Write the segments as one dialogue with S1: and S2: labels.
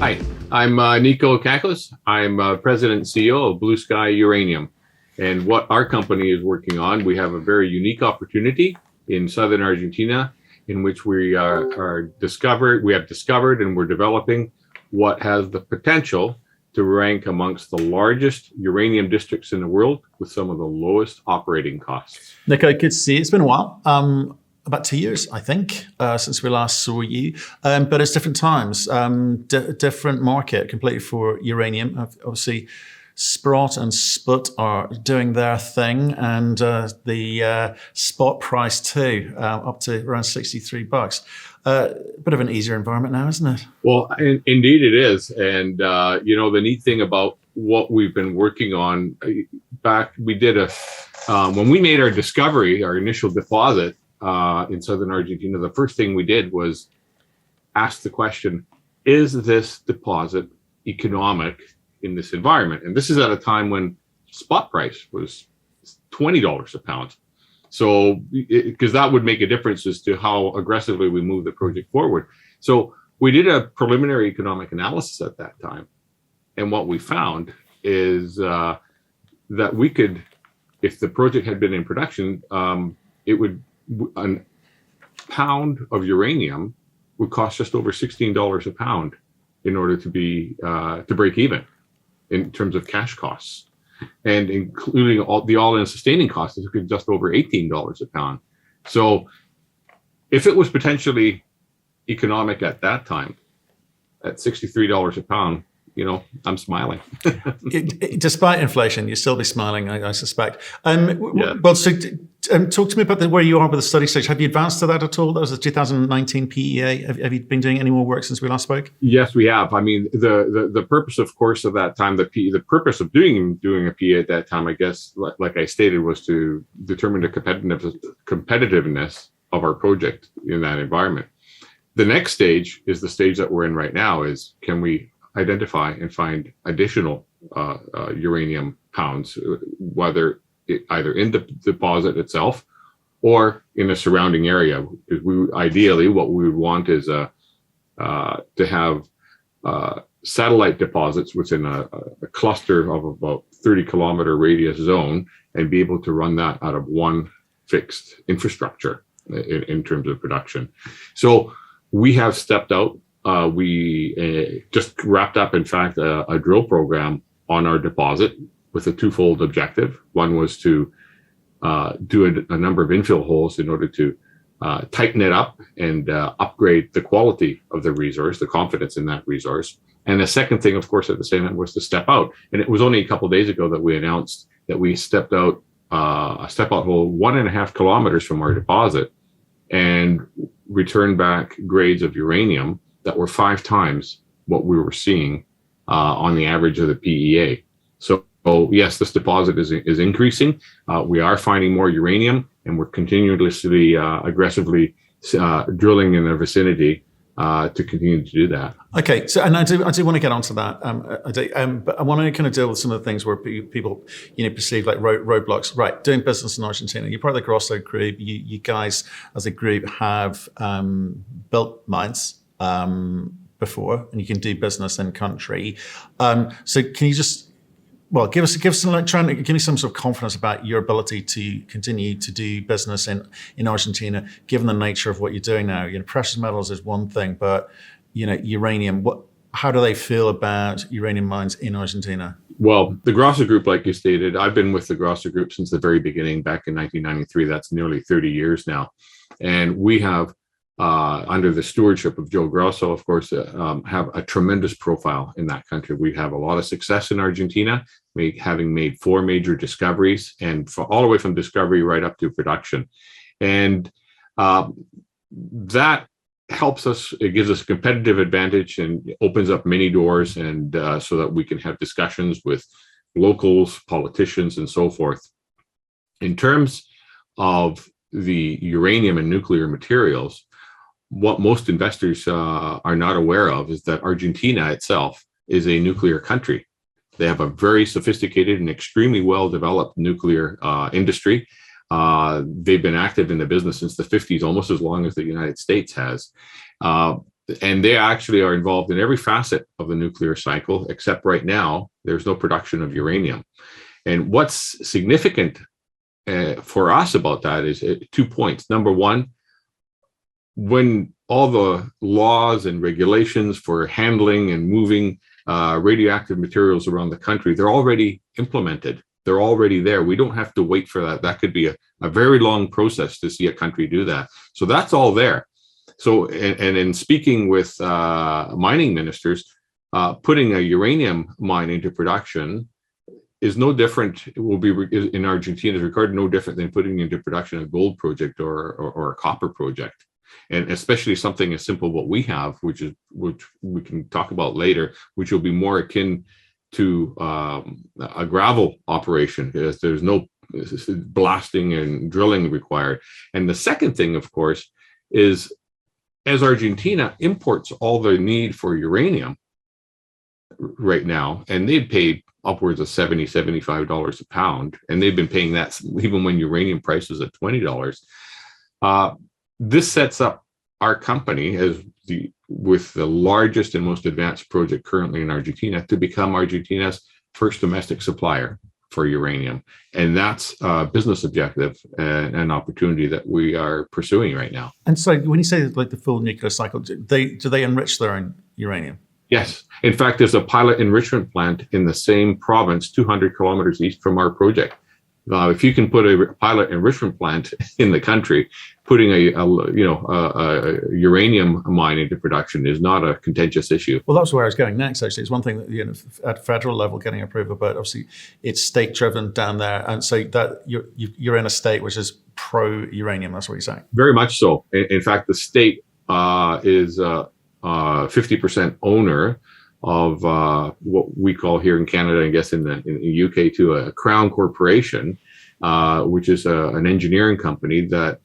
S1: Hi, I'm Nico Cacos. I'm President and CEO of Blue Sky Uranium. And what our company is working on, we have a very unique opportunity in southern Argentina in which we have discovered and we're developing what has the potential to rank amongst the largest uranium districts in the world with some of the lowest operating costs.
S2: Nico, good to see you. It's been a while. About 2 years, I think, since we last saw you. But it's different times, different market completely for uranium. Obviously, Sprott and Sput are doing their thing, and the spot price too, up to around $63. Bit of an easier environment now, isn't it?
S1: Well, indeed it is. And, the neat thing about what we've been working on when we made our discovery, our initial deposit, in southern Argentina, the first thing we did was ask the question, is this deposit economic in this environment? And this is at a time when spot price was $20 a pound. So, because that would make a difference as to how aggressively we move the project forward. So we did a preliminary economic analysis at that time. And what we found is that we could, if the project had been in production, a pound of uranium would cost just over $16 a pound in order to break even in terms of cash costs, and including the all-in sustaining costs, it could just over $18 a pound. So if it was potentially economic at that time, at $63 a pound, I'm smiling.
S2: Despite inflation, you'll still be smiling, I suspect.
S1: Yeah.
S2: Well, so talk to me about where you are with the study stage. Have you advanced to that at all? That was the 2019 PEA. Have you been doing any more work since we last spoke?
S1: Yes, we have. I mean, the purpose, of course, of that time, the purpose of doing a PEA at that time, I guess, like I stated, was to determine the competitiveness of our project in that environment. The next stage is the stage that we're in right now. Is can we identify and find additional uranium pounds, whether either in the deposit itself or in a surrounding area. Because ideally, what we would want is to have satellite deposits within a cluster of about 30-kilometer radius zone, and be able to run that out of one fixed infrastructure in terms of production. So we have stepped out. We just wrapped up, in fact, a drill program on our deposit with a twofold objective. One was to do a number of infill holes in order to tighten it up and upgrade the quality of the resource, the confidence in that resource. And the second thing, of course, at the same time, was to step out. And it was only a couple of days ago that we announced that we stepped out a step out hole 1.5 kilometers from our deposit and returned back grades of uranium that were 5 times what we were seeing on the average of the PEA. So yes, this deposit is increasing. We are finding more uranium, and we're continuously aggressively drilling in the vicinity to continue to do that.
S2: Okay, so and I do want to get onto that. But I want to kind of deal with some of the things where people perceive like roadblocks. Right, doing business in Argentina. You're part of the Grosso group. You guys as a group have built mines before, and you can do business in country. So can you just give us some give me some sort of confidence about your ability to continue to do business in Argentina, given the nature of what you're doing now. Precious metals is one thing, but uranium. How do they feel about uranium mines in Argentina?
S1: Well, the Grosso Group, like you stated, I've been with the Grosso Group since the very beginning, back in 1993. That's nearly 30 years now, and we have, under the stewardship of Joe Grosso, of course, have a tremendous profile in that country. We have a lot of success in Argentina, having made 4 major discoveries, and all the way from discovery right up to production. And that helps us. It gives us a competitive advantage and opens up many doors, and so that we can have discussions with locals, politicians, and so forth. In terms of the uranium and nuclear materials, what most investors are not aware of is that Argentina itself is a nuclear country. They have a very sophisticated and extremely well-developed nuclear industry. They've been active in the business since the 50s, almost as long as the United States has. and they actually are involved in every facet of the nuclear cycle, except right now, there's no production of uranium. And what's significant for us about that is 2 points. Number one, when all the laws and regulations for handling and moving radioactive materials around the country, they're already implemented. They're already there. We don't have to wait for that. That could be a very long process to see a country do that. So that's all there. So, and in speaking with mining ministers, putting a uranium mine into production is no different. It will be in Argentina's regard no different than putting into production a gold project or a copper project, and especially something as simple what we have, which we can talk about later, which will be more akin to a gravel operation, because there's no blasting and drilling required. And the second thing, of course, is as Argentina imports all their need for uranium right now, and they've paid upwards of $75 a pound, and they've been paying that even when uranium prices at $20. This sets up our company as with the largest and most advanced project currently in Argentina to become Argentina's first domestic supplier for uranium. And that's a business objective and an opportunity that we are pursuing right now.
S2: And so when you say like the full nuclear cycle, do they enrich their own uranium?
S1: Yes. In fact, there's a pilot enrichment plant in the same province, 200 kilometers east from our project. If you can put a pilot enrichment plant in the country, putting a uranium mine into production is not a contentious issue.
S2: Well, that's where I was going next. Actually, it's one thing that at federal level getting approval, but obviously it's state driven down there, and so that you're in a state which is pro uranium. That's what you're saying.
S1: Very much so. In fact, the state is 50% owner of what we call here in Canada, I guess in the UK too, a Crown Corporation, which is an engineering company that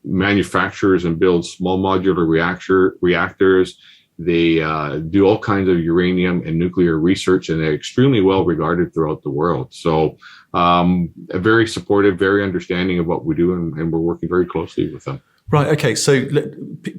S1: manufactures and builds small modular reactors. They do all kinds of uranium and nuclear research, and they're extremely well regarded throughout the world. So very supportive, very understanding of what we do, and we're working very closely with them.
S2: Right. Okay. So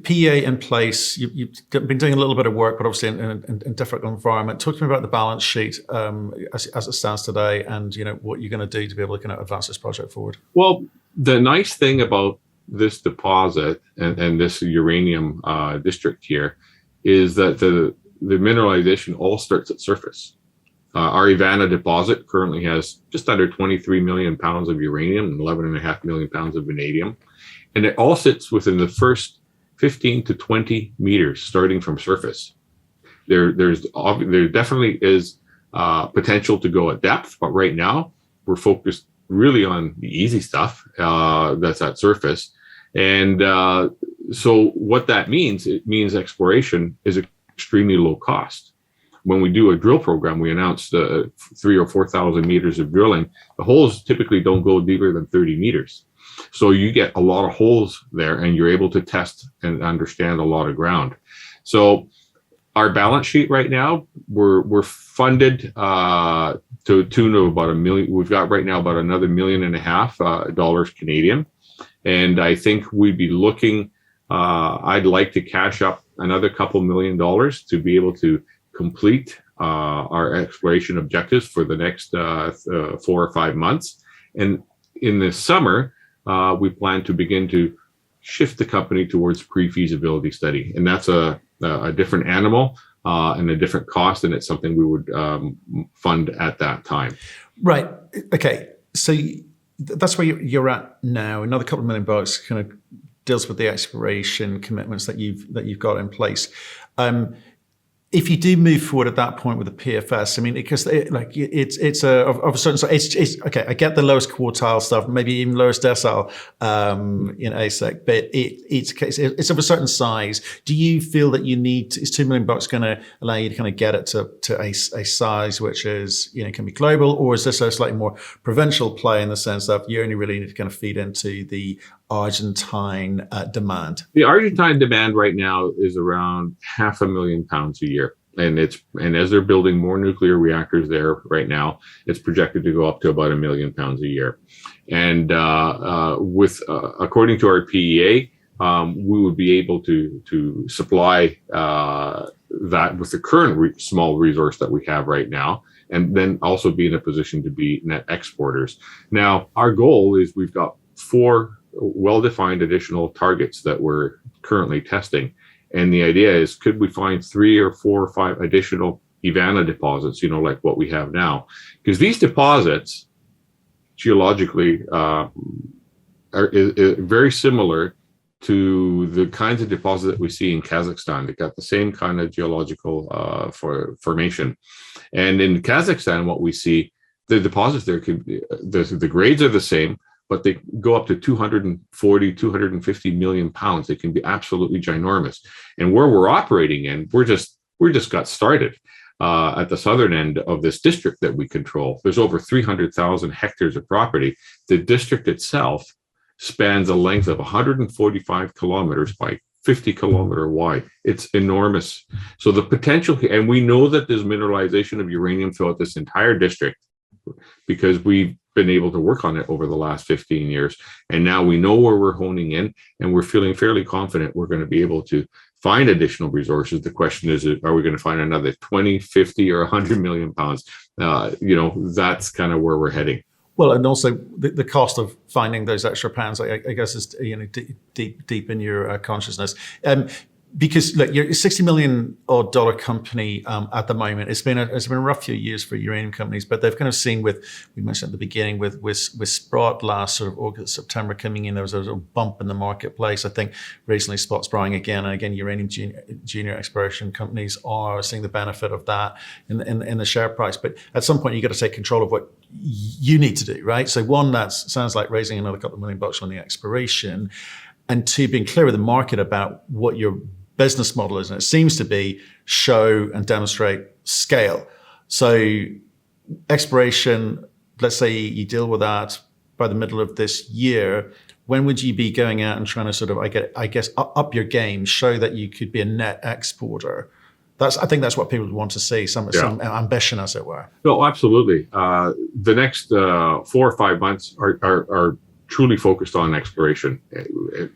S2: PEA in place. You've been doing a little bit of work, but obviously in a different environment. Talk to me about the balance sheet as it stands today, and what you're going to do to be able to kind of advance this project forward.
S1: Well, the nice thing about this deposit and this uranium district here is that the mineralization all starts at surface. Our Ivana deposit currently has just under 23 million pounds of uranium and 11.5 million pounds of vanadium. And it all sits within the first 15 to 20 meters starting from surface. There definitely is potential to go at depth, but right now we're focused really on the easy stuff that's at surface. And so what that means, it means exploration is extremely low cost. When we do a drill program, we announce 3,000 or 4,000 meters of drilling. The holes typically don't go deeper than 30 meters. So you get a lot of holes there, and you're able to test and understand a lot of ground. So our balance sheet right now, we're funded to a tune of about $1 million. We've got right now about another $1.5 million Canadian. And I think we'd be looking, I'd like to cash up another couple $1 million to be able to complete our exploration objectives for the next 4 or 5 months. And in the summer, we plan to begin to shift the company towards pre-feasibility study. And that's a different animal and a different cost, and it's something we would fund at that time.
S2: Right. Okay. So that's where you're at now. Another couple of $1 million kind of deals with the exploration commitments that you've got in place. If you do move forward at that point with the PFS, I mean, because it's of a certain sort. It's okay. I get the lowest quartile stuff, maybe even lowest decile in ASEC, but it's of a certain size. Do you feel that you need? Is $2 million going to allow you to kind of get it to a size which is can be global, or is this a slightly more provincial play in the sense that you only really need to kind of feed into the Argentine demand?
S1: The Argentine demand right now is around 500,000 pounds a year. And as they're building more nuclear reactors there right now, it's projected to go up to about 1 million pounds a year. And according to our PEA, we would be able to supply that with the current small resource that we have right now, and then also be in a position to be net exporters. Now, our goal is we've got 4 well-defined additional targets that we're currently testing. And the idea is, could we find 3 or 4 or 5 additional Ivana deposits, like what we have now? Because these deposits, geologically, are very similar to the kinds of deposits that we see in Kazakhstan. They got the same kind of geological formation. And in Kazakhstan, what we see, the deposits there, the grades are the same, but they go up to 240, 250 million pounds. They can be absolutely ginormous. And where we're operating in, we're just got started. At the southern end of this district that we control, there's over 300,000 hectares of property. The district itself spans a length of 145 kilometers by 50 kilometer wide. It's enormous. So the potential, and we know that there's mineralization of uranium throughout this entire district because we've been able to work on it over the last 15 years. And now we know where we're honing in, and we're feeling fairly confident we're going to be able to find additional resources. The question is, are we going to find another 20, 50, or 100 million pounds? That's kind of where we're heading.
S2: Well, and also the cost of finding those extra pounds, I guess, is deep in your consciousness. Because look, you're a $60 million odd company at the moment. It's been a rough few years for uranium companies, but they've kind of seen we mentioned at the beginning with Sprott last sort of August, September coming in, there was a bump in the marketplace. I think recently Sprott's buying again, and again, uranium junior exploration companies are seeing the benefit of that in the share price. But at some point, you got to take control of what you need to do, right? So one, that sounds like raising another couple of $1 million on the exploration, and 2, being clear with the market about what your business model is, and it seems to be show and demonstrate scale. So exploration, let's say you deal with that by the middle of this year, when would you be going out and trying to sort of, I guess, up your game, show that you could be a net exporter? I think that's what people want to see, some ambition, as it were.
S1: No, absolutely. The next 4 or 5 months are truly focused on exploration,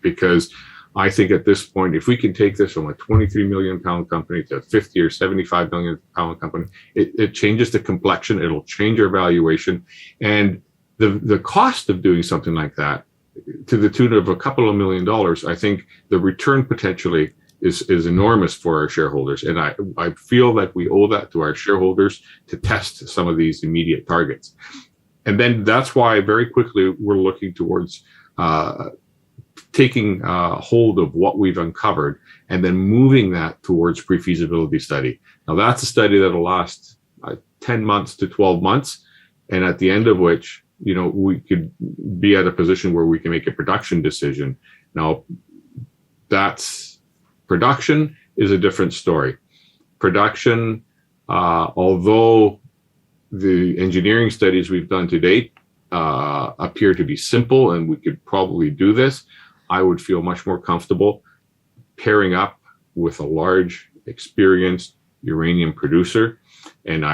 S1: because I think at this point, if we can take this from a 23 million pound company to a 50 or 75 million pound company, it changes the complexion. It'll change our valuation. And the cost of doing something like that, to the tune of a couple of $1 million, I think the return potentially is enormous for our shareholders. And I feel that we owe that to our shareholders to test some of these immediate targets. And then that's why very quickly we're looking towards taking hold of what we've uncovered and then moving that towards pre-feasibility study. Now, that's a study that'll last 10 months to 12 months. And at the end of which, we could be at a position where we can make a production decision. Now, production is a different story. Production, although the engineering studies we've done to date appear to be simple and we could probably do this, I would feel much more comfortable pairing up with a large, experienced uranium producer, and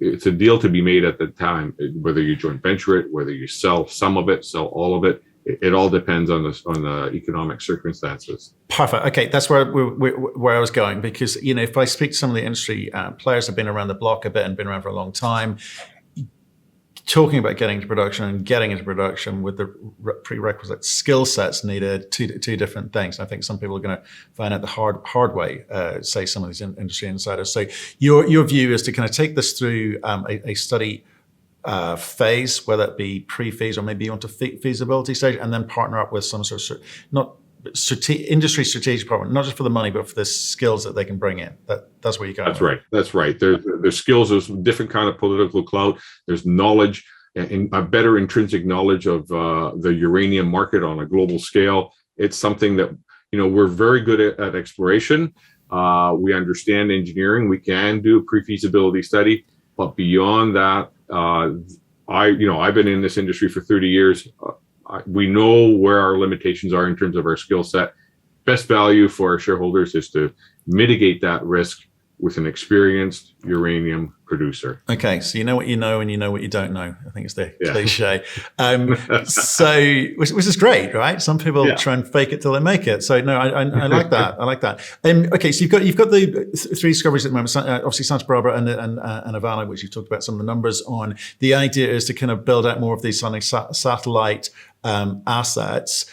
S1: it's a deal to be made at the time. Whether you joint venture it, whether you sell some of it, sell all of it, it all depends on the economic circumstances.
S2: Perfect. Okay, that's where I was going, because if I speak to some of the industry players have been around the block a bit and been around for a long time, talking about getting into production with the prerequisite skill sets needed, two different things. I think some people are going to find out the hard way, say some of these industry insiders. So your view is to kind of take this through a study phase, whether it be pre-phase or maybe onto feasibility stage, and then partner up with some sort of industry strategic partner, not just for the money, but for the skills that they can bring in. That's where you go. That's
S1: right. There's skills. There's different kind of political clout. There's knowledge and a better intrinsic knowledge of the uranium market on a global scale. It's something that we're very good at exploration. We understand engineering. We can do a pre-feasibility study, but beyond that, I've been in this industry for 30 years. We know where our limitations are in terms of our skill set. Best value for our shareholders is to mitigate that risk with an experienced uranium producer.
S2: Okay, so you know what you know and you know what you don't know. I think it's the cliche. Which is great, right? Some people try and fake it till they make it. So no, I like that. I like that. Okay, so you've got the three discoveries at the moment. Obviously, Santa Barbara and Havana, which you've talked about some of the numbers on. The idea is to kind of build out more of these satellite assets.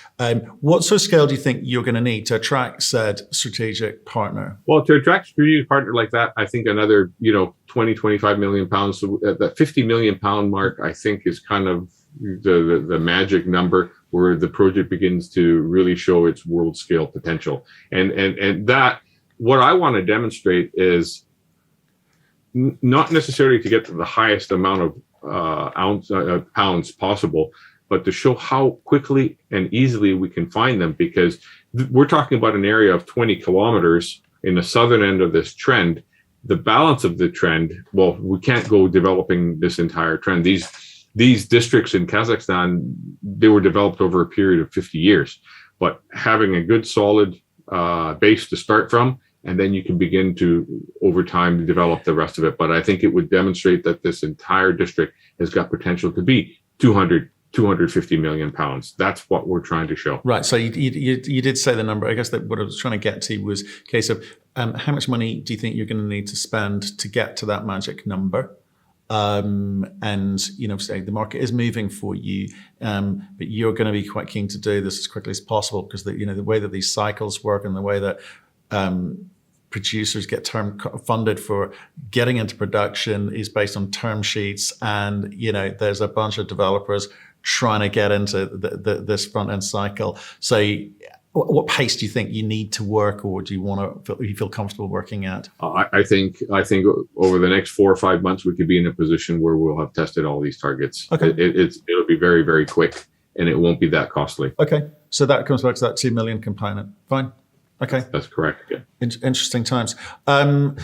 S2: What sort of scale do you think you're going to need to attract said strategic partner?
S1: Well, to attract a strategic partner like that, I think another 20, 25 million pounds. So that 50 million pound mark, I think, is kind of the magic number where the project begins to really show its world scale potential. And that, what I want to demonstrate is not necessarily to get to the highest amount of pounds possible, but to show how quickly and easily we can find them, because we're talking about an area of 20 kilometers in the southern end of this trend. The balance of the trend, well, we can't go developing this entire trend. These districts in Kazakhstan, they were developed over a period of 50 years, but having a good solid base to start from, and then you can begin to, over time, develop the rest of it. But I think it would demonstrate that this entire district has got potential to be 250 million pounds. That's what we're trying to show.
S2: Right. So you did say the number. I guess that what I was trying to get to was a case of how much money do you think you're going to need to spend to get to that magic number? And say the market is moving for you, but you're going to be quite keen to do this as quickly as possible, because the way that these cycles work and the way that producers get funded for getting into production is based on term sheets, and there's a bunch of developers trying to get into this front end cycle. So what pace do you think you need to work, or do you feel comfortable working at?
S1: I think over the next 4 or 5 months we could be in a position where we'll have tested all these targets. Okay. It'll be very, very quick, and it won't be that costly.
S2: Okay, so that comes back to that 2 million component. Fine. Okay,
S1: that's correct. Yeah.
S2: Interesting times. Right.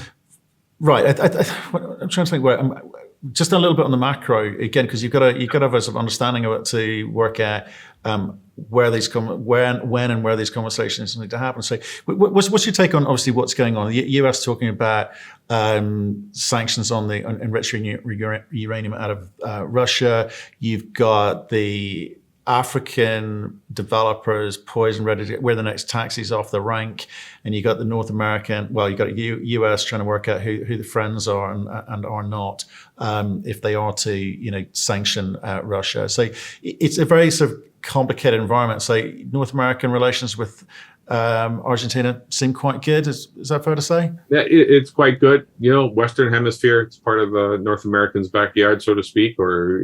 S2: I'm trying to think where. Just a little bit on the macro again, because you've got to have a sort of understanding of it to work out when and where these conversations need to happen. So, what's your take on obviously what's going on? The US talking about sanctions on the enriched uranium out of Russia. You've got the African developers poised and ready to get where the next taxis off the rank, and you got the North American. Well, you got US trying to work out who the friends are and are not, if they are to sanction Russia. So it's a very sort of complicated environment. So North American relations with Argentina seem quite good. Is that fair to say? Yeah,
S1: it's quite good. Western Hemisphere, it's part of North Americans' backyard, so to speak, or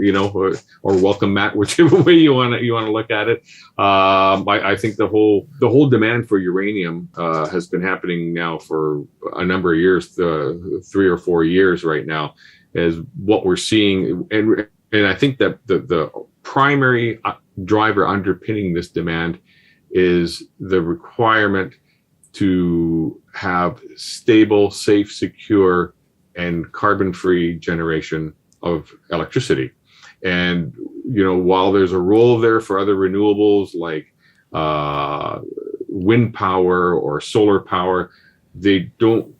S1: welcome mat, whichever way you want to look at it. I think the whole demand for uranium has been happening now for a number of years, 3 or 4 years right now, is what we're seeing, and I think that the primary driver underpinning this demand is the requirement to have stable, safe, secure, and carbon-free generation of electricity. And, while there's a role there for other renewables like wind power or solar power, they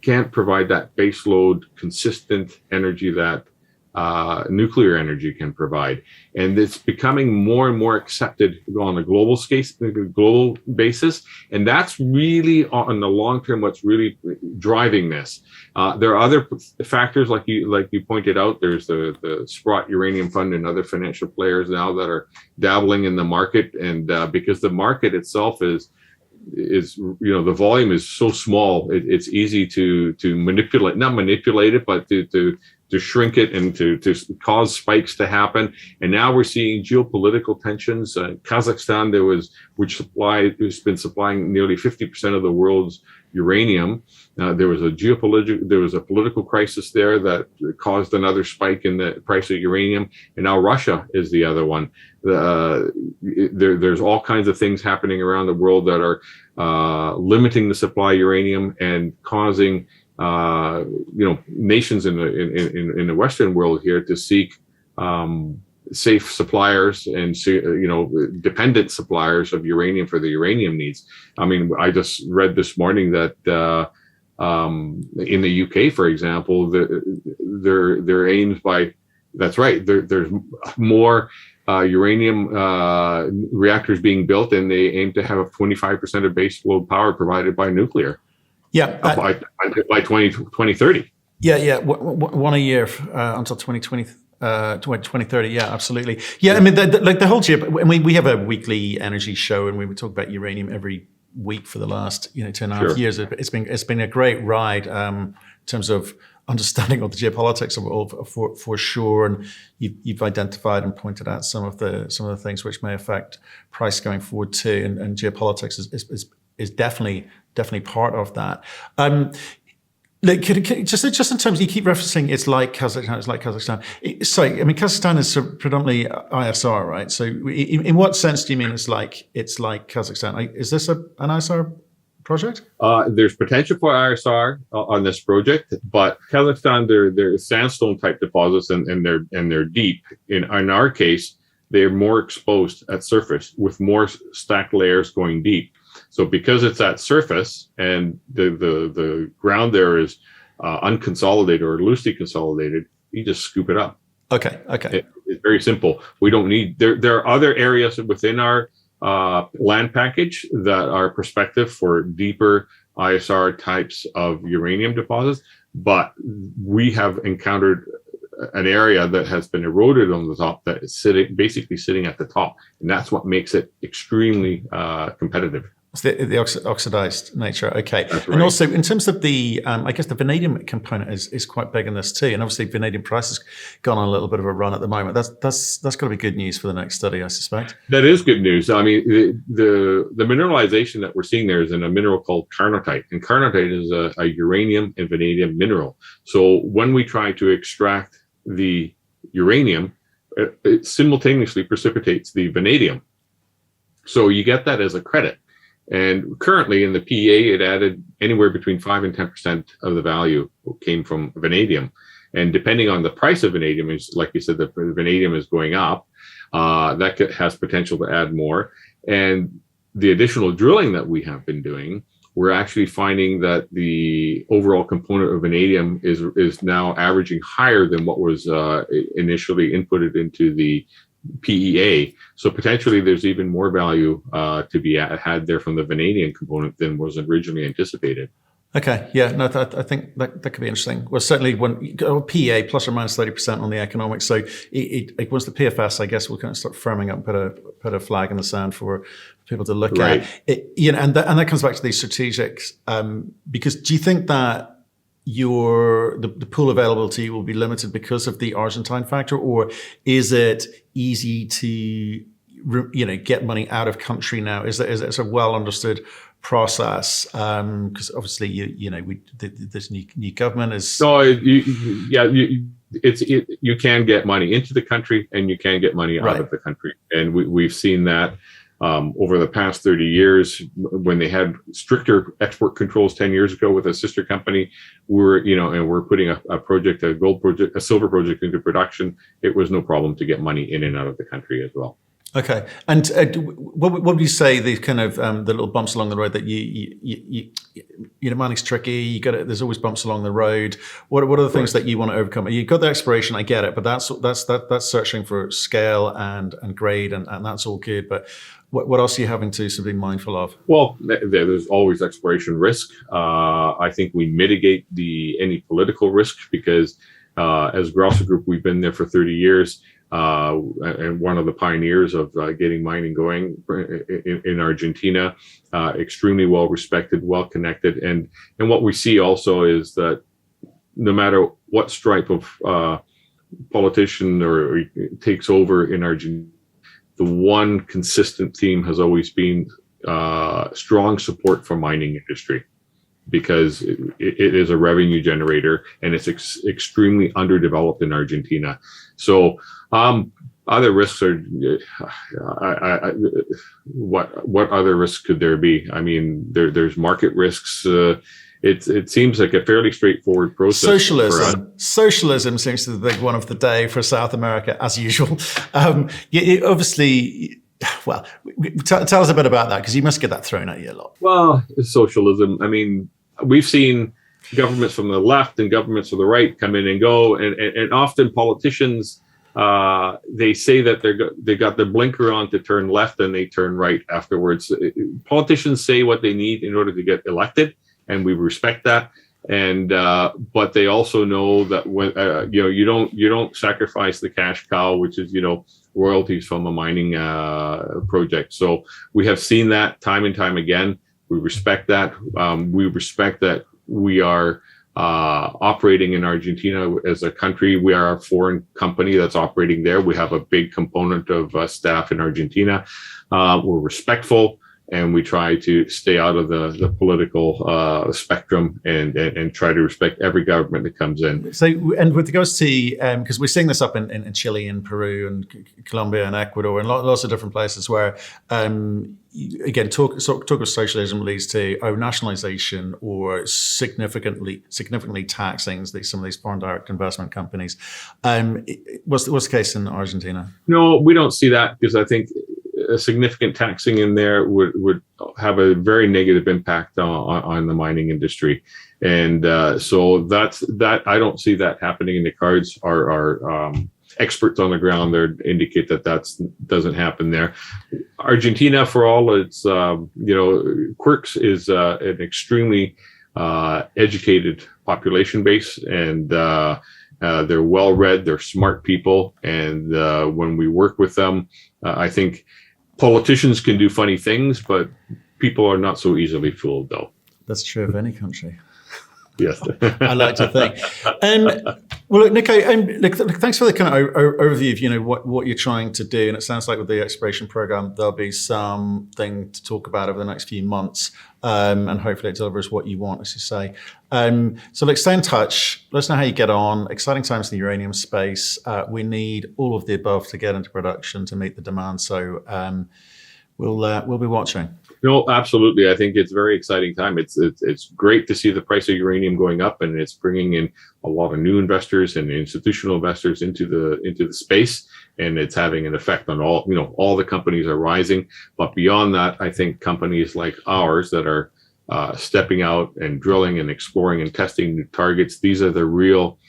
S1: can't provide that baseload, consistent energy that nuclear energy can provide. And it's becoming more and more accepted on a global basis. And that's really, on the long term, what's really driving this. There are other factors, like you pointed out. There's the Sprott Uranium Fund and other financial players now that are dabbling in the market. And because the market itself is the volume is so small, it's easy to not manipulate it, but to shrink it and to cause spikes to happen. And now we're seeing geopolitical tensions. Kazakhstan, who's been supplying nearly 50% of the world's uranium. There was a political crisis there that caused another spike in the price of uranium. And now Russia is the other one. There's all kinds of things happening around the world that are limiting the supply of uranium and causing nations in the Western world here to seek safe suppliers and dependent suppliers of uranium for the uranium needs. I mean, I just read this morning that In the UK, for example, their aims by that's right. There's more uranium reactors being built, and they aim to have 25% of baseload power provided by nuclear.
S2: Yeah,
S1: by 2030.
S2: Yeah. One a year until 2020. 2030, yeah, absolutely. Yeah, I mean, like the whole we have a weekly energy show, and we would talk about uranium every week for the last 2.5 years. It's been a great ride in terms of understanding all the geopolitics of for sure. And you've identified and pointed out some of the things which may affect price going forward too. And geopolitics is definitely part of that. Like, just in terms, you keep referencing it's like Kazakhstan. Sorry, I mean, Kazakhstan is predominantly ISR, right? So in what sense do you mean it's like Kazakhstan? Is this an ISR project?
S1: There's potential for ISR on this project, but Kazakhstan, they're sandstone type deposits, and they're deep. In our case, they're more exposed at surface with more stacked layers going deep. So because it's at surface and the ground there is unconsolidated or loosely consolidated, you just scoop it up.
S2: Okay.
S1: It's very simple. We don't need there. There are other areas within our land package that are prospective for deeper ISR types of uranium deposits, but we have encountered an area that has been eroded on the top that is basically sitting at the top, and that's what makes it extremely competitive.
S2: It's the oxidized nature. Okay.
S1: That's right.
S2: And also in terms of the, I guess the vanadium component is quite big in this too. And obviously vanadium price has gone on a little bit of a run at the moment. That's got to be good news for the next study, I suspect.
S1: That is good news. I mean, the mineralization that we're seeing there is in a mineral called carnotite, and carnotite is a uranium and vanadium mineral. So when we try to extract the uranium, it simultaneously precipitates the vanadium. So you get that as a credit. And currently in the PEA, it added anywhere between 5 and 10% of the value came from vanadium. And depending on the price of vanadium, is like you said, the vanadium is going up. That has potential to add more. And the additional drilling that we have been doing, we're actually finding that the overall component of vanadium is now averaging higher than what was initially inputted into the PEA. So potentially there's even more value to be had there from the vanadium component than was originally anticipated.
S2: Okay, yeah, no, I think that could be interesting. Well, certainly when you go PEA plus or minus 30% on the economics. So it once the PFS, I guess, will kind of start firming up, put a flag in the sand for people to look at. And that comes back to these strategics. Because do you think that the pool available to you will be limited because of the Argentine factor, or is it easy to get money out of country now? Is it a well understood process? Because obviously this new government is you can get money into the country and you can get money out of the country, and we've seen that. Over the past 30 years, when they had stricter export controls 10 years ago with a sister company, we're putting a project, a gold project, a silver project into production. It was no problem to get money in and out of the country as well. Okay. And what would you say the kind of the little bumps along the road that mining's tricky? There's always bumps along the road. What are the things that you want to overcome? You've got the exploration, I get it, but that's searching for scale and grade, and that's all good. But what else are you having to be mindful of? Well,
S1: there's always exploration risk. I think we mitigate any political risk because as Grosser Group, we've been there for 30 years. And one of the pioneers of getting mining going in Argentina, extremely well respected, well connected, and what we see also is that no matter what stripe of politician or takes over in Argentina, the one consistent theme has always been strong support for mining industry, because it is a revenue generator and it's extremely underdeveloped in Argentina. So other risks are what other risks could there be? I mean, there's market risks. It seems like a fairly straightforward process.
S2: Socialism seems to be the big one of the day for South America, as usual. Obviously. Well, tell us a bit about that, because you must get that thrown at you a lot.
S1: Well, socialism. I mean, we've seen governments from the left and governments from the right come in and go, and often politicians, they say that they got their blinker on to turn left and they turn right afterwards. Politicians say what they need in order to get elected, and we respect that. And but they also know that when you don't sacrifice the cash cow, which is royalties from a mining project. So we have seen that time and time again. We respect that. We respect that we are operating in Argentina as a country. We are a foreign company that's operating there. We have a big component of staff in Argentina. We're respectful, and we try to stay out of the political spectrum and try to respect every government that comes in.
S2: So, and with regards to, because we're seeing this up in Chile and Peru and Colombia and Ecuador and lots of different places where, again, talk of socialism leads to nationalization or significantly taxing some of these foreign direct investment companies. What's the case in Argentina?
S1: No, we don't see that, because I think a significant taxing in there would have a very negative impact on the mining industry, and so that I don't see that happening in the cards. Our experts on the ground there indicate that doesn't happen there. Argentina, for all its quirks, is an extremely educated population base, and they're well-read, they're smart people, and when we work with them, I think politicians can do funny things, but people are not so easily fooled, though.
S2: That's true of any country.
S1: Yes.
S2: I like to think. Well, look, Nico, look, thanks for the kind of overview of what you're trying to do. And it sounds like with the exploration program, there'll be something to talk about over the next few months. And hopefully it delivers what you want, as you say. So look, stay in touch. Let us know how you get on. Exciting times in the uranium space. We need all of the above to get into production to meet the demand. So we'll be watching.
S1: No, absolutely. I think it's a very exciting time. It's great to see the price of uranium going up, and it's bringing in a lot of new investors and institutional investors into the space, and it's having an effect on all the companies are rising. But beyond that, I think companies like ours that are stepping out and drilling and exploring and testing new targets, these are the real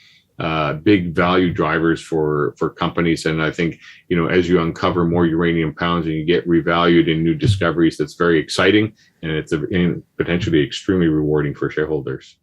S1: big value drivers for companies. And I think, as you uncover more uranium pounds and you get revalued in new discoveries, that's very exciting, and it's potentially extremely rewarding for shareholders.